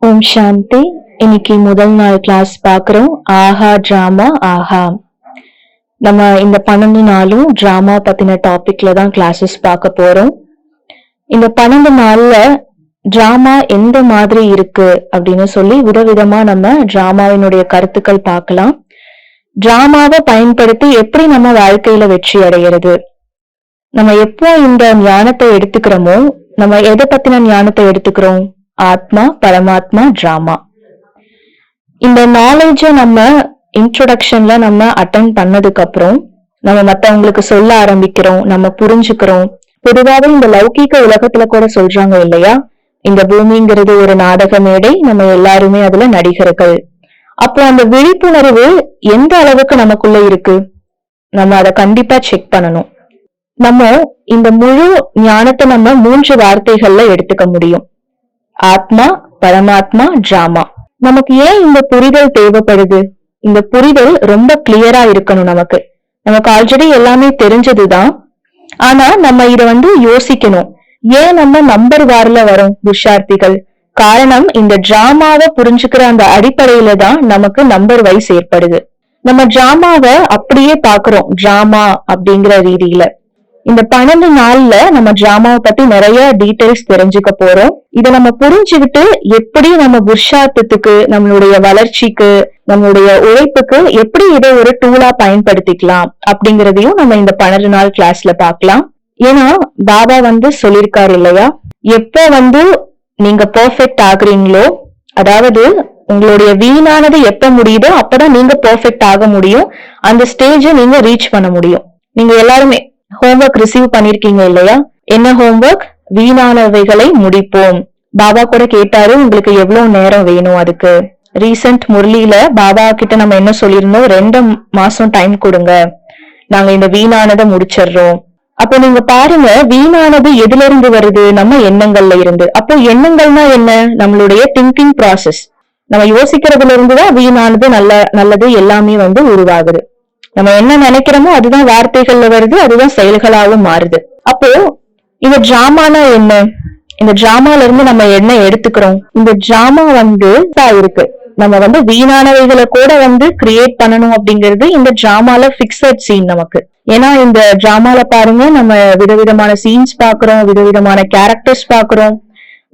ஓம் சாந்தி. இன்னைக்கு முதல் நாள் கிளாஸ் பாக்குறோம். ஆஹா டிராமா ஆஹா. நம்ம இந்த 12 நாளும் டிராமா பத்தின டாபிக்ல தான் கிளாஸஸ் பார்க்க போறோம். இந்த 12 நாள்ல டிராமா எந்த மாதிரி இருக்கு அப்படின்னு சொல்லி விதவிதமா நம்ம டிராமாவினுடைய கருத்துக்கள் பார்க்கலாம். டிராமாவை பயன்படுத்தி எப்படி நம்ம வாழ்க்கையில வெற்றி அடைகிறது, நம்ம எப்போ இந்த ஞானத்தை எடுத்துக்கிறோமோ, நம்ம எதை பத்தின ஞானத்தை எடுத்துக்கிறோம்? ஆத்மா, பரமாத்மா, டிராமா. இந்த நாலேஜ நம்ம இன்ட்ரோடக்ஷன்ல நம்ம அட்டென்ட் பண்ணதுக்கு அப்புறம் நம்ம மத்தவங்களுக்கு சொல்ல ஆரம்பிக்கிறோம், நம்ம புரிஞ்சுக்கிறோம். பொதுவாவே இந்த லௌகீக உலகத்துல கூட சொல்றாங்க இல்லையா, இந்த பூமிங்கிறது ஒரு நாடக மேடை, நம்ம எல்லாருமே அதுல நடிகர்கள். அப்போ அந்த விழிப்புணர்வு எந்த அளவுக்கு நமக்குள்ள இருக்கு, நம்ம அதை கண்டிப்பா செக் பண்ணணும். நம்ம இந்த முழு ஞானத்தை நம்ம 3 வார்த்தைகள்ல எடுத்துக்க முடியும். ஆத்மா, பரமாத்மா, டிராமா. நமக்கு ஏன் இந்த புரிதல் தேவைப்படுது? இந்த புரிதல் ரொம்ப கிளியரா இருக்கணும். நமக்கு ஆல்ரெடி எல்லாமே தெரிஞ்சதுதான். ஆனா நம்ம இத யோசிக்கணும். ஏன் நம்ம நம்பர் வார்ல வரோம் புருஷார்த்திகள்? காரணம், இந்த டிராமாவை புரிஞ்சுக்கிற அந்த அடிப்படையில தான் நமக்கு நம்பர் வைஸ் ஏற்படுது. நம்ம டிராமாவை அப்படியே பாக்குறோம், டிராமா அப்படிங்கிற ரீதியில. இந்த 12 நாள்ல நம்ம டிராமாவை பத்தி நிறைய டீடைல்ஸ் தெரிஞ்சுக்க போறோம். இதை நம்ம புரிஞ்சுக்கிட்டு எப்படி நம்ம புருஷார்த்தத்துக்கு, நம்மளுடைய வளர்ச்சிக்கு, நம்மளுடைய உழைப்புக்கு எப்படி இதை ஒரு டூலா பயன்படுத்திக்கலாம் அப்படிங்கறதையும் நம்ம இந்த 12 நாள் கிளாஸ்ல பார்க்கலாம். ஏன்னா பாபா சொல்லிருக்காரு இல்லையா, எப்ப நீங்க பெர்ஃபெக்ட் ஆகுறீங்களோ, அதாவது உங்களுடைய வீணானது எப்ப முடியுதோ அப்பதான் நீங்க பெர்ஃபெக்ட் ஆக முடியும். அந்த ஸ்டேஜ நீங்க ரீச் பண்ண முடியும். நீங்க எல்லாருமே ஹோம்ஒர்க் ரிசீவ் பண்ணிருக்கீங்க இல்லையா? என்ன ஹோம்ஒர்க்? வீணானவைகளை முடிப்போம். பாபா கூட கேட்டாரு, உங்களுக்கு எவ்வளவு நேரம் வேணும் அதுக்கு. ரீசெண்ட் முரளியில பாபா கிட்ட நம்ம என்ன சொல்லியிருந்தோம், 2 மாசம் டைம் கொடுங்க, நாங்க இந்த வீணானதை முடிச்சிடுறோம். அப்போ நீங்க பாருங்க, வீணானது எதுல இருந்து வருது? நம்ம எண்ணங்கள்ல இருந்து. அப்போ எண்ணங்கள்னா என்ன? நம்மளுடைய திங்கிங் ப்ராசஸ். நம்ம யோசிக்கிறதுல இருந்துதான் வீணானது நல்லது எல்லாமே உருவாகுது. நம்ம என்ன நினைக்கிறோமோ அதுதான் வார்த்தைகள்ல வருது, அதுதான் செயல்களாகவும் மாறுது. அப்போ இந்த டிராமானா என்ன? இந்த டிராமால இருந்து நம்ம என்ன எடுத்துக்கிறோம்? இந்த டிராமா இருக்கு. நம்ம வீணானவைகளை கூட கிரியேட் பண்ணணும் அப்படிங்கிறது இந்த டிராமால பிக்சட் சீன் நமக்கு. ஏன்னா இந்த டிராமால பாருங்க, நம்ம விதவிதமான சீன்ஸ் பாக்குறோம், விதவிதமான கேரக்டர்ஸ் பாக்குறோம்,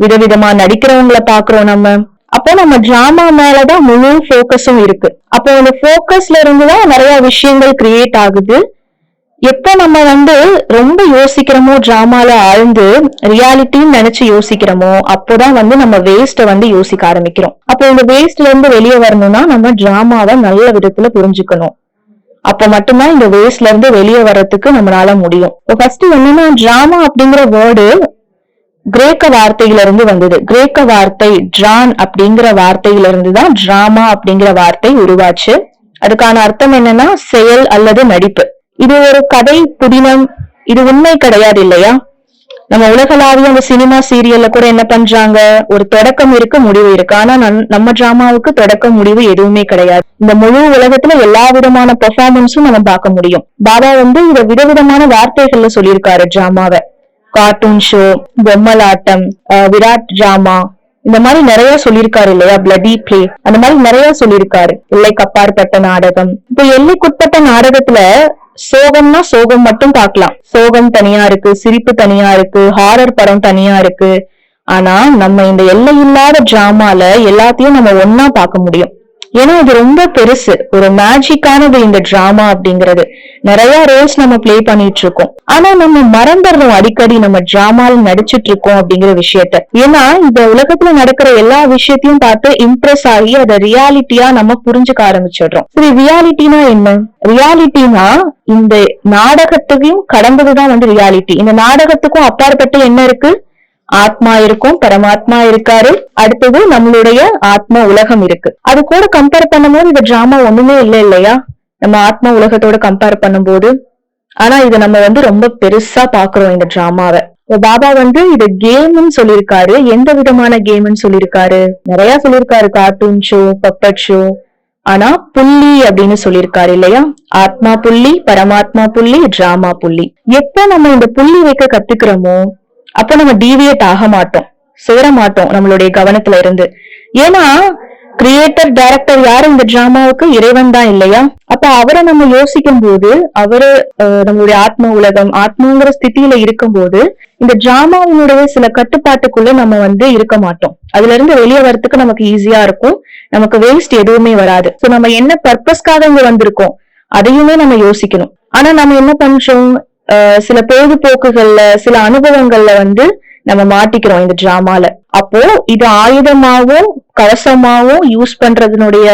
விதவிதமா நடிக்கிறவங்களை பாக்குறோம் நம்ம. அப்போ நம்ம டிராமா மேலதான் முழு போக்கஸும் இருக்கு. அப்போ அந்த போக்கஸ்ல இருந்துதான் நிறைய விஷயங்கள் கிரியேட் ஆகுது. எப்ப நம்ம ரொம்ப யோசிக்கிறோமோ, டிராமால ஆழ்ந்து ரியாலிட்டின்னு நினைச்சு யோசிக்கிறோமோ, அப்போதான் நம்ம வேஸ்ட யோசிக்க ஆரம்பிக்கிறோம். அப்போ இந்த வேஸ்ட்ல இருந்து வெளியே வரணும்னா நம்ம டிராமாவை நல்ல விதத்துல புரிஞ்சுக்கணும். அப்ப மட்டும்தான் இந்த வேஸ்ட்ல இருந்து வெளியே வர்றதுக்கு நம்மளால முடியும். ஃபர்ஸ்ட் என்னன்னா, டிராமா அப்படிங்கிற வேர்டு கிரேக்க வார்த்தையில இருந்து வந்தது. கிரேக்க வார்த்தை டிரான் அப்படிங்கிற வார்த்தையில இருந்துதான் டிராமா அப்படிங்கிற வார்த்தை உருவாச்சு. அதுக்கான அர்த்தம் என்னன்னா, செயல் அல்லது நடிப்பு. இது ஒரு கதை புதினம், இது உண்மை கிடையாது இல்லையா? நம்ம உலகளாவிய அந்த சினிமா சீரியல்ல கூட என்ன பண்றாங்க, ஒரு தொடக்கம் இருக்கு, முடிவு இருக்கு. ஆனா நம்ம டிராமாவுக்கு தொடக்கம் முடிவு எதுவுமே கிடையாது. இந்த முழு உலகத்துல எல்லா விதமான பெர்ஃபார்மன்ஸும் நம்ம பார்க்க முடியும். பாபா இத விதவிதமான வார்த்தைகள்ல சொல்லியிருக்காரு டிராமாவை. கார்ட்டூன் ஷோ, பொம்மலாட்டம், விராட் டிராமா, இந்த மாதிரி நிறைய சொல்லியிருக்காரு இல்லையா? பிளடி பிளே, அந்த மாதிரி நிறைய சொல்லியிருக்காரு. எல்லைக்கு அப்பாற்பட்ட நாடகம். இப்ப எல்லைக்குட்பட்ட நாடகத்துல சோகம்னா சோகம் மட்டும் பார்க்கலாம். சோகம் தனியா இருக்கு, சிரிப்பு தனியா இருக்கு, ஹாரர் படம் தனியா இருக்கு. ஆனா நம்ம இந்த எல்லை இல்லாத டிராமால எல்லாத்தையும் நம்ம ஒன்னா பார்க்க முடியும். ஏன்னா இது ரொம்ப பெருசு, ஒரு மேஜிக்கானது இந்த டிராமா அப்படிங்கிறது. நிறைய ரோல்ஸ் நம்ம பிளே பண்ணிட்டு இருக்கோம். ஆனா நம்ம மறந்துடுறோம் அடிக்கடி நம்ம டிராமால நடிச்சிட்டு இருக்கோம் அப்படிங்கிற விஷயத்த. ஏன்னா இந்த உலகத்துல நடக்கிற எல்லா விஷயத்தையும் பார்த்து இம்ப்ரெஸ் ஆகி அதை ரியாலிட்டியா நம்ம புரிஞ்சுக்க ஆரம்பிச்சிடுறோம். சரி, ரியாலிட்டினா என்ன? ரியாலிட்டினா இந்த நாடகத்தையும் கடந்ததுதான் ரியாலிட்டி. இந்த நாடகத்துக்கும் அப்பாற்பட்டு என்ன இருக்கு? ஆத்மா இருக்கும், பரமாத்மா இருக்காரு. அடுத்தது நம்மளுடைய ஆத்ம உலகம் இருக்கு. அது கூட கம்பேர் பண்ணும்போது இந்த டிராமா ஒண்ணுமே இல்லை இல்லையா, நம்ம ஆத்ம உலகத்தோட கம்பேர் பண்ணும்போது. ஆனா இதை நம்ம ரொம்ப பெருசா பாக்குறோம் இந்த டிராமாவை. பாபா இது கேம்னு சொல்லியிருக்காரு. எந்த விதமான கேம்னு சொல்லியிருக்காரு? நிறைய சொல்லியிருக்காரு. Cartoon show, puppet show. ஆனா புள்ளி அப்படின்னு சொல்லியிருக்காரு இல்லையா? ஆத்மா புள்ளி, பரமாத்மா புள்ளி, டிராமா புள்ளி. எப்ப நம்ம இந்த புள்ளி வைக்க கத்துக்கிறோமோ அப்ப நம்ம டீவியேட் ஆக மாட்டோம், சேர மாட்டோம் நம்மளுடைய கவனத்துல இருந்து. ஏன்னா கிரியேட்டர் டைரக்டர் யாரு இந்த டிராமாவுக்கு? இறைவன் தான் இல்லையா? அப்ப அவரை நம்ம யோசிக்கும் போது, அவரு நம்மளுடைய ஆத்ம உலகம், ஆத்மாங்கிற ஸ்திதியில இருக்கும் போது இந்த டிராமாவினுடைய சில கட்டுப்பாட்டுக்குள்ள நம்ம இருக்க மாட்டோம். அதுல இருந்து வெளியே வரதுக்கு நமக்கு ஈஸியா இருக்கும். நமக்கு வேஸ்ட் எதுவுமே வராது. சோ நம்ம என்ன பர்பஸ்க்காக இங்க வந்திருக்கோம் அதையுமே நம்ம யோசிக்கணும். ஆனா நம்ம என்ன பண்றோம், சில பொழுதுபோக்குகள்ல சில அனுபவங்கள்ல நம்ம மாட்டிக்கிறோம் இந்த டிராமால. அப்போ இது ஆயுதமாவும் கவசமாவும் யூஸ் பண்றதுனுடைய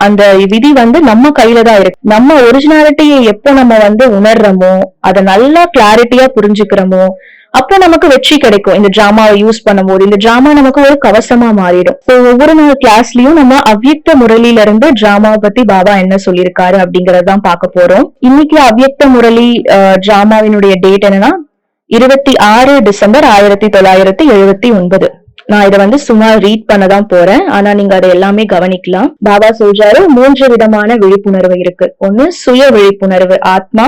அந்த விதி நம்ம கையில தான் இருக்கு. நம்ம ஒரிஜினாலிட்டியை எப்போ நம்ம உணர்றோமோ, அதை நல்லா கிளாரிட்டியா புரிஞ்சுக்கிறோமோ, அப்போ நமக்கு வெற்றி கிடைக்கும். இந்த டிராமாவை யூஸ் பண்ணும்போது இந்த டிராமா நமக்கு ஒரு கவசமா மாறிடும். ஒவ்வொரு நாள் கிளாஸ்லயும் நம்ம அவ்வியக்த முரளியில இருந்து டிராமாவை பத்தி பாபா என்ன சொல்லியிருக்காரு அப்படிங்கறதான் பார்க்க போறோம். இன்னைக்கு அவ்வியக்த முரளி டிராமாவினுடைய டேட் என்னன்னா 26 டிசம்பர் 1979. நான் இதை சும்மா ரீட் பண்ணதான் போறேன். ஆனா நீங்க அதை எல்லாமே கவனிக்கலாம். பாபா சொல்றாரு 3 விதமான விழிப்புணர்வு இருக்கு. ஒண்ணு சுய விழிப்புணர்வு, ஆத்மா.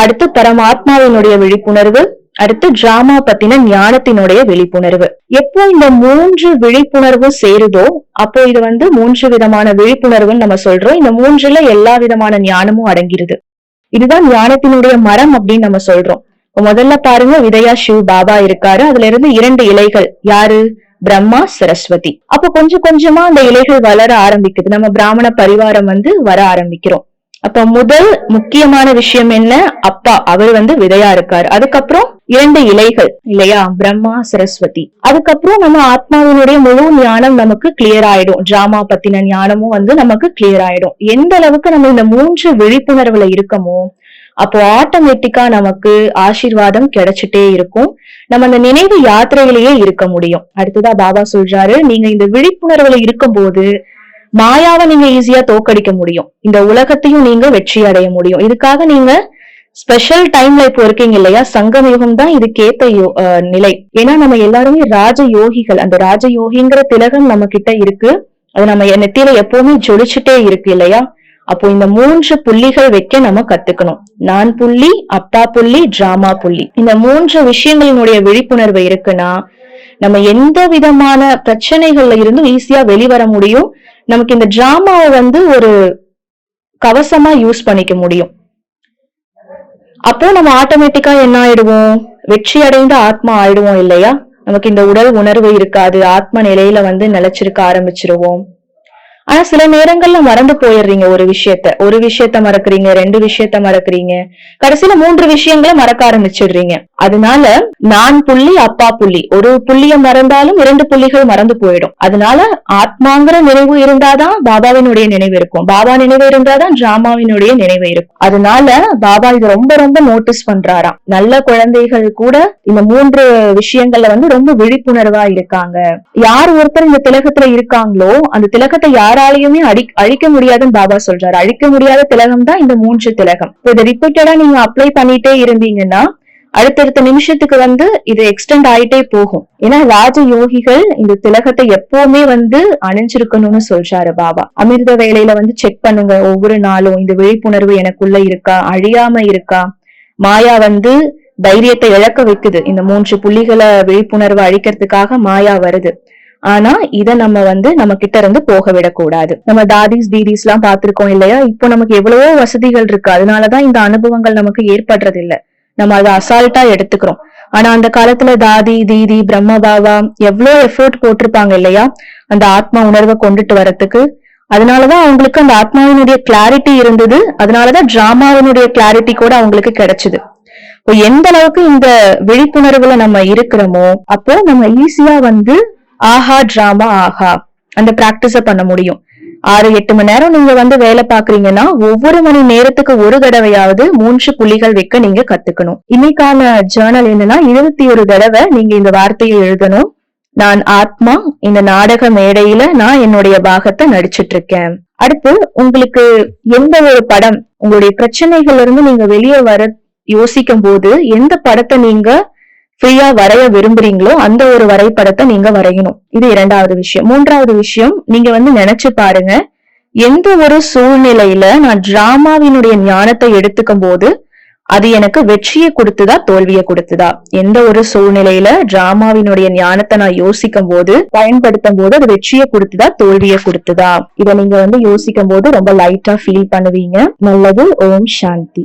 அடுத்து பரமாத்மாவினுடைய விழிப்புணர்வு. அடுத்து டிராமா பத்தின ஞானத்தினுடைய விழிப்புணர்வு. எப்போ இந்த 3 விழிப்புணர்வு சேருதோ அப்போ இது 3 விதமான விழிப்புணர்வுன்னு நம்ம சொல்றோம். இந்த 3ல எல்லா விதமான ஞானமும் அடங்கிருது. இதுதான் ஞானத்தினுடைய மரம் அப்படின்னு நம்ம சொல்றோம். முதல்ல பாருங்க, விதயா சிவ் பாபா இருக்காரு. அதுல இருந்து 2 இலைகள். யாரு? பிரம்மா, சரஸ்வதி. அப்ப கொஞ்சம் கொஞ்சமா அந்த இலைகள் வளர ஆரம்பிக்குது. நம்ம பிராமண பரிவாரம் வர ஆரம்பிக்கிறோம். அப்ப முதல் முக்கியமான விஷயம் என்ன? அப்பா அவர் விதையா இருக்காரு. அதுக்கப்புறம் 2 இலைகள் இல்லையா? பிரம்மா, சரஸ்வதி. அதுக்கப்புறம் நம்ம ஆத்மாவினுடைய முழு ஞானம் நமக்கு கிளியர் ஆயிடும். டிராமா பத்தின ஞானமும் நமக்கு கிளியர் ஆயிடும். எந்த அளவுக்கு நம்ம இந்த 3 விழிப்புணர்வுல இருக்கமோ அப்போ ஆட்டோமேட்டிக்கா நமக்கு ஆசீர்வாதம் கிடைச்சிட்டே இருக்கும். நம்ம அந்த நினைவு யாத்திரையிலேயே இருக்க முடியும். அடுத்ததா பாபா சொல்றாரு, நீங்க இந்த விழிப்புணர்வுல இருக்கும் போது மாயாவை நீங்க ஈஸியா தோக்கடிக்க முடியும். இந்த உலகத்தையும் நீங்க வெற்றி அடைய முடியும். இதுக்காக நீங்க ஸ்பெஷல் டைம்ல இப்போ இருக்கீங்க இல்லையா? சங்கம் யுகம் தான் இதுக்கேத்த நிலை. ஏன்னா நம்ம எல்லாருமே ராஜ யோகிகள். அந்த ராஜ யோகிங்கிற திலகம் நம்ம கிட்ட இருக்கு. அது நம்ம நெத்தியில எப்பவுமே ஜொலிச்சுட்டே இருக்கு இல்லையா? அப்போ இந்த 3 புள்ளிகள் வைக்க நம்ம கத்துக்கணும். நான் புள்ளி, அப்பா புள்ளி, டிராமா புள்ளி. இந்த 3 விஷயங்களினுடைய விழிப்புணர்வு இருக்குன்னா நம்ம எந்த விதமான பிரச்சனைகள்ல இருந்தும் ஈஸியா வெளிவர முடியும். நமக்கு இந்த டிராமாவை ஒரு கவசமா யூஸ் பண்ணிக்க முடியும். அப்போ நம்ம ஆட்டோமேட்டிக்கா என்ன ஆயிடுவோம்? வெற்றி அடைந்த ஆத்மா ஆயிடுவோம் இல்லையா? நமக்கு இந்த உடல் உணர்வு இருக்காது. ஆத்ம நிலையில நிலைச்சிருக்க ஆரம்பிச்சிருவோம். ஆனா சில நேரங்கள்ல மறந்து போயிடுறீங்க. ஒரு விஷயத்த மறக்கிறீங்க, 2 விஷயத்த மறக்கிறீங்க, கடைசியில 3 விஷயங்களை மறக்க ஆரம்பிச்சிடுறீங்க. அதனால நான் புள்ளி, அப்பா புள்ளி. ஒரு புள்ளிய மறந்தாலும் 2 புள்ளிகள் மறந்து போயிடும். அதனால ஆத்மாங்கிற நினைவு இருந்தாதான் பாபாவினுடைய நினைவு இருக்கும். பாபா நினைவு இருந்தாதான் டிராமாவினுடைய நினைவு இருக்கும். அதனால பாபா இது ரொம்ப ரொம்ப நோட்டீஸ் பண்றாராம். நல்ல குழந்தைகள் கூட இந்த 3 விஷயங்கள்ல ரொம்ப விழிப்புணர்வா இருக்காங்க. யார் ஒருத்தர் இந்த திலகத்துல இருக்காங்களோ அந்த திலகத்தை யாராலையுமே அழிக்க முடியாதுன்னு பாபா சொல்றாரு. அழிக்க முடியாத திலகம் தான் இந்த 3 திலகம். இதை ரிப்பீட்டடா நீங்க அப்ளை பண்ணிட்டே இருந்தீங்கன்னா அடுத்தடுத்த நிமிஷத்துக்கு இது எக்ஸ்டெண்ட் ஆயிட்டே போகும். ஏன்னா ராஜ யோகிகள் இந்த திலகத்தை எப்பவுமே அணிஞ்சிருக்கணும்னு சொல்றாரு பாபா. அமிர்த வேளையில செக் பண்ணுங்க ஒவ்வொரு நாளும், இந்த விழிப்புணர்வு எனக்குள்ள இருக்கா, அழியாம இருக்கா. மாயா தைரியத்தை இழக்க வைக்குது. இந்த 3 புள்ளிகளை விழிப்புணர்வு அழிக்கிறதுக்காக மாயா வருது. ஆனா இத நம்ம நம்ம கிட்ட இருந்து போக விடக்கூடாது. நம்ம தாதிஸ் தீதிஸ் எல்லாம் பாத்திருக்கோம் இல்லையா? இப்போ நமக்கு எவ்வளவோ வசதிகள் இருக்கு. அதனாலதான் இந்த அனுபவங்கள் நமக்கு ஏற்படுறது இல்ல. நம்ம அதை அசால்ட்டா எடுத்துக்கிறோம். ஆனா அந்த காலத்துல தாதி தீதி பிரம்ம பாபா எவ்வளவு எஃபோர்ட் போட்டிருப்பாங்க இல்லையா அந்த ஆத்மா உணர்வை கொண்டுட்டு வரத்துக்கு. அதனாலதான் அவங்களுக்கு அந்த ஆத்மாவினுடைய கிளாரிட்டி இருந்தது. அதனாலதான் டிராமாவினுடைய கிளாரிட்டி கூட அவங்களுக்கு கிடைச்சது. எந்த அளவுக்கு இந்த விழிப்புணர்வுல நம்ம இருக்கிறோமோ அப்போ நம்ம ஈஸியா ஆஹா டிராமா ஆஹா அந்த பிராக்டிஸ பண்ண முடியும். 6-8 மணி நேரம் நீங்க வேலை பாக்குறீங்கன்னா ஒவ்வொரு மணி நேரத்துக்கு ஒரு தடவையாவது 3 புள்ளிகள் வைக்க நீங்க கத்துக்கணும். இன்னைக்கான ஜேர்னல் என்னன்னா 21 தடவை நீங்க இந்த வார்த்தையை எழுதணும். நான் ஆத்மா, இந்த நாடக மேடையில நான் என்னுடைய பாகத்தை நடிச்சிட்டு இருக்கேன். அடுத்து உங்களுக்கு எந்த ஒரு படம், உங்களுடைய பிரச்சனைகள்ல இருந்து நீங்க வெளியே வர யோசிக்கும் போது எந்த படத்தை நீங்க ஃப்ரீயா வரைய விரும்புறீங்களோ அந்த ஒரு வரைபடத்தை நீங்க வரையணும். இது 2வது விஷயம். 3வது விஷயம், நீங்க நினைச்சு பாருங்க, எந்த ஒரு சூழ்நிலையில நான் டிராமாவினுடைய ஞானத்தை எடுத்துக்கும் போது அது எனக்கு வெற்றியை கொடுத்துதா தோல்வியை கொடுத்துதா? எந்த ஒரு சூழ்நிலையில டிராமாவினுடைய ஞானத்தை நான் யோசிக்கும் போது பயன்படுத்தும் போது அது வெற்றியை கொடுத்துதா தோல்வியை கொடுத்துதா? இதை நீங்க யோசிக்கும் போது ரொம்ப லைட்டா ஃபீல் பண்ணுவீங்க. நல்லது. ஓம் சாந்தி.